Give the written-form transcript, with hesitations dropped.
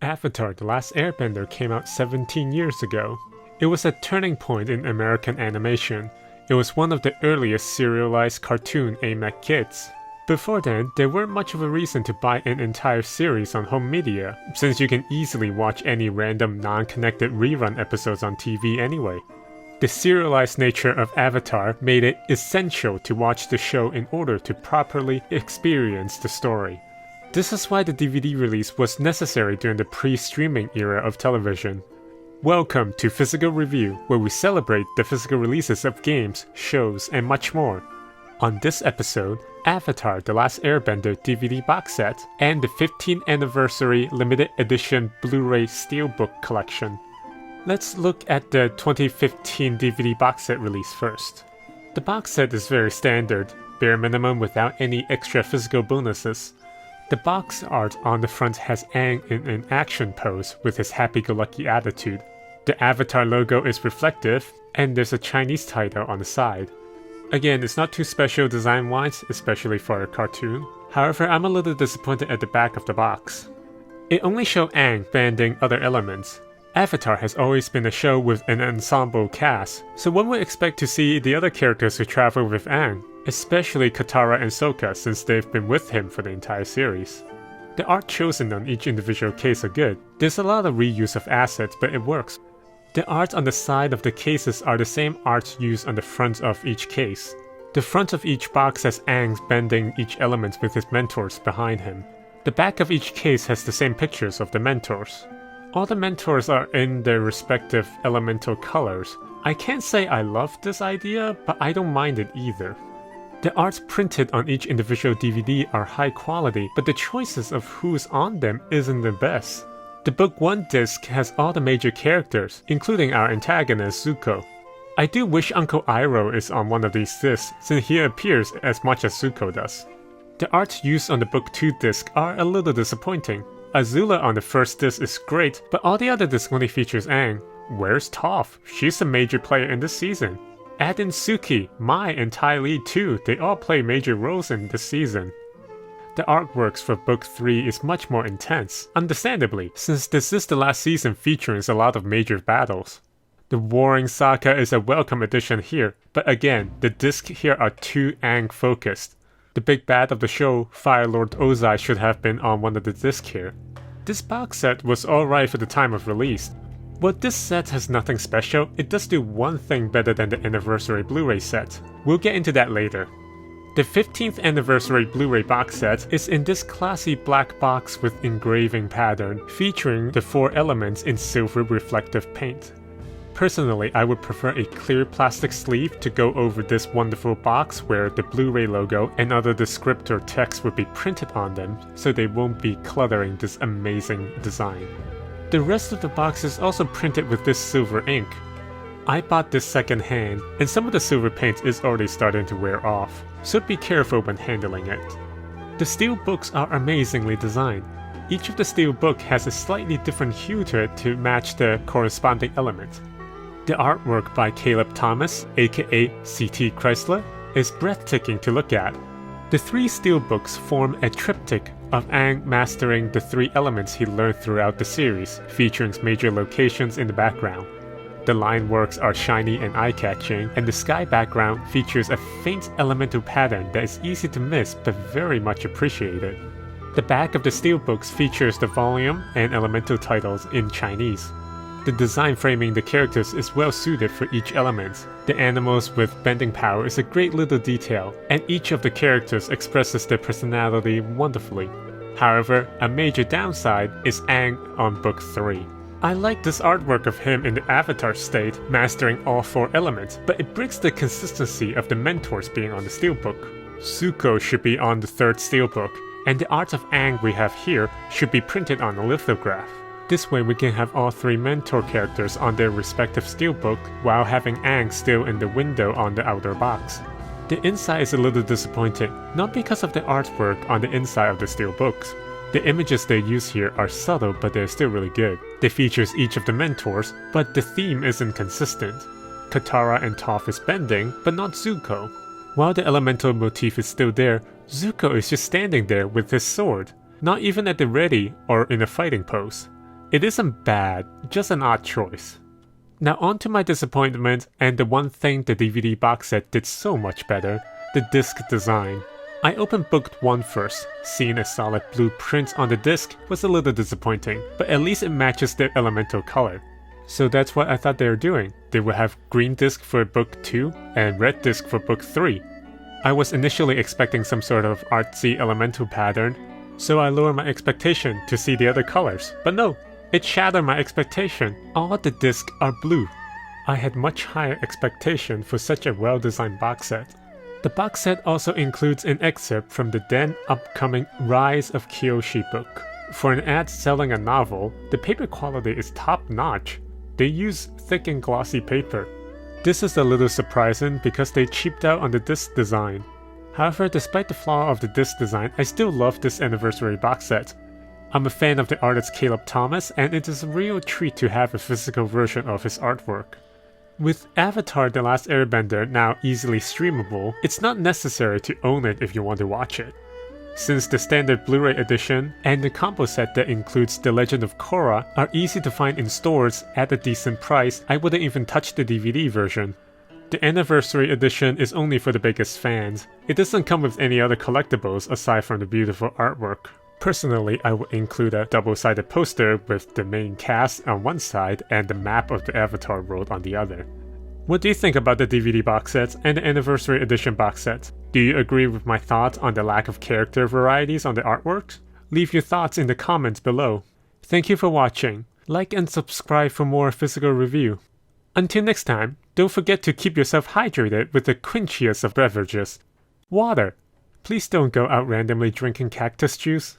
Avatar: The Last Airbender came out 17 years ago. It was a turning point in American animation. It was one of the earliest serialized cartoons aimed at kids. Before then, there weren't much of a reason to buy an entire series on home media, since you can easily watch any random non-connected rerun episodes on TV anyway. The serialized nature of Avatar made it essential to watch the show in order to properly experience the story. This is why the DVD release was necessary during the pre-streaming era of television. Welcome to Physical Review, where we celebrate the physical releases of games, shows, and much more. On this episode, Avatar: The Last Airbender DVD box set and the 15th anniversary limited edition Blu-ray steelbook collection. Let's look at the 2015 DVD box set release first. The box set is very standard, bare minimum without any extra physical bonuses. The box art on the front has Aang in an action pose with his happy-go-lucky attitude. The Avatar logo is reflective, and there's a Chinese title on the side. Again, it's not too special design-wise, especially for a cartoon. However, I'm a little disappointed at the back of the box. It only shows Aang banding other elements. Avatar has always been a show with an ensemble cast, so one would expect to see the other characters who travel with Aang, especially Katara and Sokka since they've been with him for the entire series. The art chosen on each individual case are good. There's a lot of reuse of assets, but it works. The art on the side of the cases are the same art used on the front of each case. The front of each box has Aang bending each element with his mentors behind him. The back of each case has the same pictures of the mentors. All the mentors are in their respective elemental colors. I can't say I love this idea, but I don't mind it either. The arts printed on each individual DVD are high quality, but the choices of who's on them isn't the best. The Book 1 disc has all the major characters, including our antagonist Zuko. I do wish Uncle Iroh is on one of these discs, since he appears as much as Zuko does. The art used on the Book 2 disc are a little disappointing. Azula on the first disc is great, but all the other discs only features Aang. Where's Toph? She's a major player in this season. Add in Suki, Mai, and Ty Lee too, they all play major roles in this season. The artworks for Book 3 is much more intense, understandably, since this is the last season featuring a lot of major battles. The Warring Sokka is a welcome addition here, but again, the discs here are too Aang focused. The big bad of the show, Fire Lord Ozai, should have been on one of the discs here. This box set was alright for the time of release. While this set has nothing special, it does do one thing better than the anniversary Blu-ray set. We'll get into that later. The 15th anniversary Blu-ray box set is in this classy black box with engraving pattern, featuring the 4 elements in silver reflective paint. Personally, I would prefer a clear plastic sleeve to go over this wonderful box where the Blu-ray logo and other descriptor text would be printed on them, so they won't be cluttering this amazing design. The rest of the box is also printed with this silver ink. I bought this second hand, and some of the silver paint is already starting to wear off, so be careful when handling it. The steel books are amazingly designed. Each of the steel book has a slightly different hue to it to match the corresponding element. The artwork by Caleb Thomas, aka C.T. Chrysler, is breathtaking to look at. The 3 steel books form a triptych of Aang mastering the 3 elements he learned throughout the series, featuring major locations in the background. The line works are shiny and eye-catching, and the sky background features a faint elemental pattern that is easy to miss but very much appreciated. The back of the steelbooks features the volume and elemental titles in Chinese. The design framing the characters is well suited for each element. The animals with bending power is a great little detail, and each of the characters expresses their personality wonderfully. However, a major downside is Aang on Book 3. I like this artwork of him in the Avatar state, mastering all 4 elements, but it breaks the consistency of the mentors being on the steelbook. Zuko should be on the 3rd steelbook, and the art of Aang we have here should be printed on a lithograph. This way we can have all 3 mentor characters on their respective steelbook, while having Aang still in the window on the outer box. The inside is a little disappointing, not because of the artwork on the inside of the steelbooks. The images they use here are subtle, but they're still really good. They feature each of the mentors, but the theme isn't consistent. Katara and Toph is bending, but not Zuko. While the elemental motif is still there, Zuko is just standing there with his sword, not even at the ready or in a fighting pose. It isn't bad, just an odd choice. Now on to my disappointment, and the one thing the DVD box set did so much better, the disc design. I opened book 1 first. Seeing a solid blue print on the disc was a little disappointing, but at least it matches their elemental color. So that's what I thought they were doing. They would have green disc for book 2 and red disc for book 3. I was initially expecting some sort of artsy elemental pattern, so I lowered my expectation to see the other colors, but no, it shattered my expectation. All the discs are blue. I had much higher expectation for such a well-designed box set. The box set also includes an excerpt from the then upcoming Rise of Kyoshi book. For an ad selling a novel, the paper quality is top-notch. They use thick and glossy paper. This is a little surprising because they cheaped out on the disc design. However, despite the flaw of the disc design, I still love this anniversary box set. I'm a fan of the artist Caleb Thomas, and it is a real treat to have a physical version of his artwork. With Avatar: The Last Airbender now easily streamable, it's not necessary to own it if you want to watch it. Since the standard Blu-ray edition and the combo set that includes The Legend of Korra are easy to find in stores at a decent price, I wouldn't even touch the DVD version. The anniversary edition is only for the biggest fans. It doesn't come with any other collectibles aside from the beautiful artwork. Personally, I would include a double-sided poster with the main cast on one side and the map of the Avatar world on the other. What do you think about the DVD box sets and the anniversary edition box set? Do you agree with my thoughts on the lack of character varieties on the artworks? Leave your thoughts in the comments below. Thank you for watching. Like and subscribe for more physical review. Until next time, don't forget to keep yourself hydrated with the quenchiest of beverages, water. Please don't go out randomly drinking cactus juice.